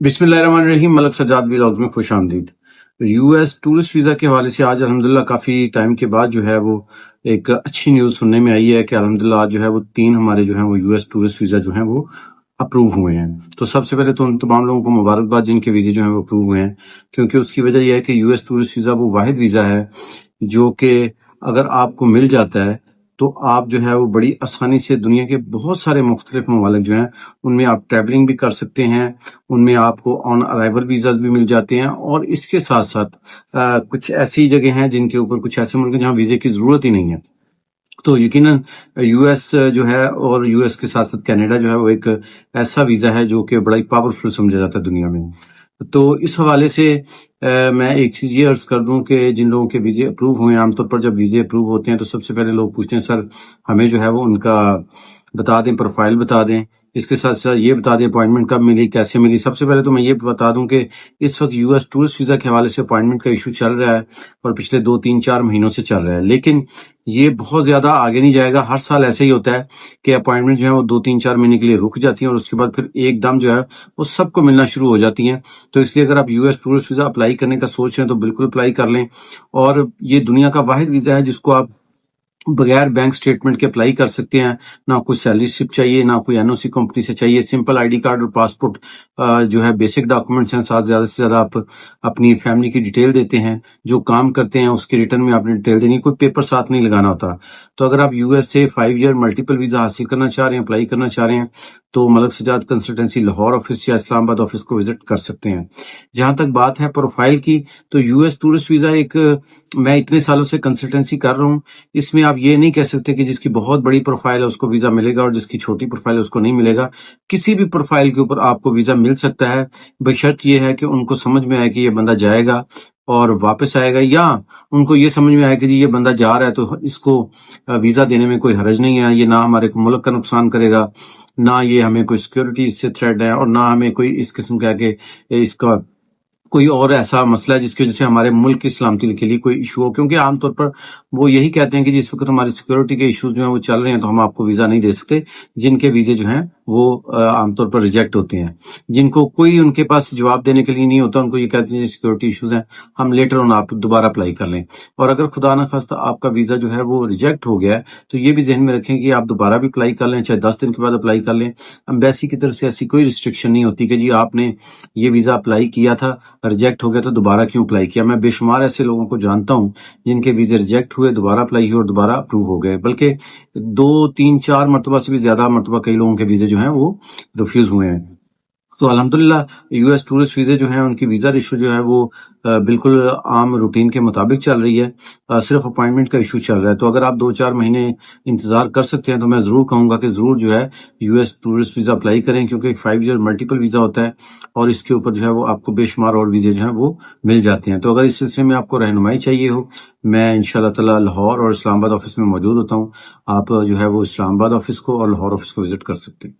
बिस्मिल्लाहिर्रहमानिर्रहीम। मलक सजाद व्लॉग्स में खुश आमदीद। यूएस टूरिस्ट वीज़ा के हवाले से आज अल्हम्दुलिल्लाह काफ़ी टाइम के बाद जो है वो एक अच्छी न्यूज़ सुनने में आई है कि अल्हम्दुलिल्लाह आज जो है वो 3 हमारे जो हैं वो यूएस टूरिस्ट वीज़ा जो हैं वो अप्रूव हुए हैं। तो सबसे पहले तो उन तमाम लोगों को मुबारकबाद जिनके वीज़े जो हैं वो अप्रूव हुए हैं, क्योंकि उसकी वजह यह है कि यूएस टूरिस्ट वीज़ा वो वाहिद वीज़ा है जो कि अगर आपको मिल जाता है तो आप जो है वो बड़ी आसानी से दुनिया के बहुत सारे मुख्तलिफ ममालिक जो हैं उनमें आप ट्रैवलिंग भी कर सकते हैं, उनमें आपको ऑन अराइवल वीज़ाज भी मिल जाते हैं। और इसके साथ साथ कुछ ऐसी जगह हैं जिनके ऊपर कुछ ऐसे मुल्क हैं जहाँ वीज़े की ज़रूरत ही नहीं है। तो यकीनन यूएस जो है और यूएस के साथ साथ कनाडा जो है वो एक ऐसा वीज़ा है जो कि बड़ा ही पावरफुल समझा जाता है दुनिया में। तो इस हवाले से मैं एक चीज़ ये अर्ज कर दूं कि जिन लोगों के वीज़े अप्रूव हुए हैं, आमतौर पर जब वीज़े अप्रूव होते हैं तो सबसे पहले लोग पूछते हैं सर हमें जो है वो उनका बता दें, प्रोफाइल बता दें, इसके साथ साथ ये बता दें अपॉइंटमेंट कब मिली, कैसे मिली। सबसे पहले तो मैं ये बता दूं कि इस वक्त यूएस टूरिस्ट वीज़ा के हवाले से अपॉइंटमेंट का इशू चल रहा है और पिछले 2-3-4 महीनों से चल रहा है, लेकिन ये बहुत ज्यादा आगे नहीं जाएगा। हर साल ऐसे ही होता है कि अपॉइंटमेंट जो है वो 2-3-4 महीने के लिए रुक जाती है और उसके बाद फिर एकदम जो है वो सबको मिलना शुरू हो जाती हैं। तो इसलिए अगर आप यूएस टूरिस्ट वीज़ा अप्लाई करने का सोच रहे हैं तो बिल्कुल अप्लाई कर लें। और ये दुनिया का वाहिद वीज़ा है जिसको आप बगैर बैंक स्टेटमेंट के अप्लाई कर सकते हैं। ना कोई सैलरी स्लिप चाहिए, ना कोई एनओसी कंपनी से चाहिए, सिंपल आईडी कार्ड और पासपोर्ट जो है बेसिक डॉक्यूमेंट्स हैं। साथ ज्यादा से ज्यादा आप अपनी फैमिली की डिटेल देते हैं, जो काम करते हैं उसके रिटर्न में आपने डिटेल देनी, कोई पेपर साथ नहीं लगाना होता। तो अगर आप यूएस से 5 ईयर मल्टीपल वीजा हासिल करना चाह रहे हैं, अप्लाई करना चाह रहे हैं, तो मलक सजाद कंसल्टेंसी लाहौर ऑफिस या इस्लामाबाद ऑफिस को विजिट कर सकते हैं। जहां तक बात है प्रोफाइल की, तो यूएस टूरिस्ट वीजा एक मैं इतने सालों से कंसल्टेंसी कर रहा हूँ, इसमें आप ये नहीं कह सकते कि जिसकी बहुत बड़ी प्रोफाइल है उसको वीजा मिलेगा और जिसकी छोटी प्रोफाइल है उसको नहीं मिलेगा। किसी भी प्रोफाइल के ऊपर आपको वीजा मिल सकता है, बशर्त ये है कि उनको समझ में आए कि ये बंदा जाएगा और वापस आएगा, या उनको ये समझ में आए कि जी ये बंदा जा रहा है तो इसको वीजा देने में कोई हरज नहीं है, ये ना हमारे मुल्क का नुकसान करेगा, ना ये हमें कोई सिक्योरिटी इससे थ्रेट है, और ना हमें कोई इस किस्म का कि इसका कोई और ऐसा मसला है जिसकी वजह से हमारे मुल्क की सलामती के लिए कोई इशू हो। क्योंकि आमतौर पर वो यही कहते हैं कि जिस वक्त हमारी सिक्योरिटी के इश्यूज जो हैं वो चल रहे हैं तो हम आपको वीजा नहीं दे सकते। जिनके वीजे जो हैं वो आमतौर पर रिजेक्ट होते हैं, जिनको कोई उनके पास जवाब देने के लिए नहीं होता, उनको ये कहते हैं सिक्योरिटी इश्यूज हैं, हम लेटर ऑन आप दोबारा अप्लाई कर लें। और अगर खुदा ना खास्ता आपका वीजा जो है वो रिजेक्ट हो गया है तो ये भी जहन में रखें कि आप दोबारा भी अप्लाई कर लें, चाहे 10 दिन के बाद अप्लाई कर लें। एम्बेसी की तरफ से ऐसी कोई रिस्ट्रिक्शन नहीं होती कि जी आपने ये वीजा अप्लाई किया था, रिजेक्ट हो गया तो दोबारा क्यों अप्लाई किया। मैं बेशुमार ऐसे लोगों को जानता हूं जिनके वीजे रिजेक्ट हुए, दोबारा अप्लाई हुए और दोबारा अप्रूव हो गए, बल्कि 2-3-4 मरतबा से भी ज्यादा मरतबा कई लोगों के वीजे जो हैं वो रिफ्यूज हुए हैं। तो अल्हम्दुलिल्लाह यूएस टूरिस्ट वीजे जो हैं उनकी वीजा इशू जो है वो बिल्कुल आम रूटीन के मुताबिक चल रही है, सिर्फ अपॉइंटमेंट का इशू चल रहा है। तो अगर आप 2-4 महीने इंतजार कर सकते हैं तो मैं जरूर कहूंगा कि जरूर जो है यूएस टूरिस्ट वीजा अप्लाई करें, क्योंकि 5 ईयर मल्टीपल वीजा होता है और इसके ऊपर जो है वो आपको बेशुमार और वीजे जो है वो मिल जाते हैं। तो अगर इस सिलसिले में आपको रहनुमाई चाहिए हो, मैं इंशाल्लाह ताला लाहौर और इस्लामाबाद ऑफिस में मौजूद होता हूँ। आप जो है वो इस्लामाबाद ऑफिस को और लाहौर ऑफिस को विजिट कर सकते हैं।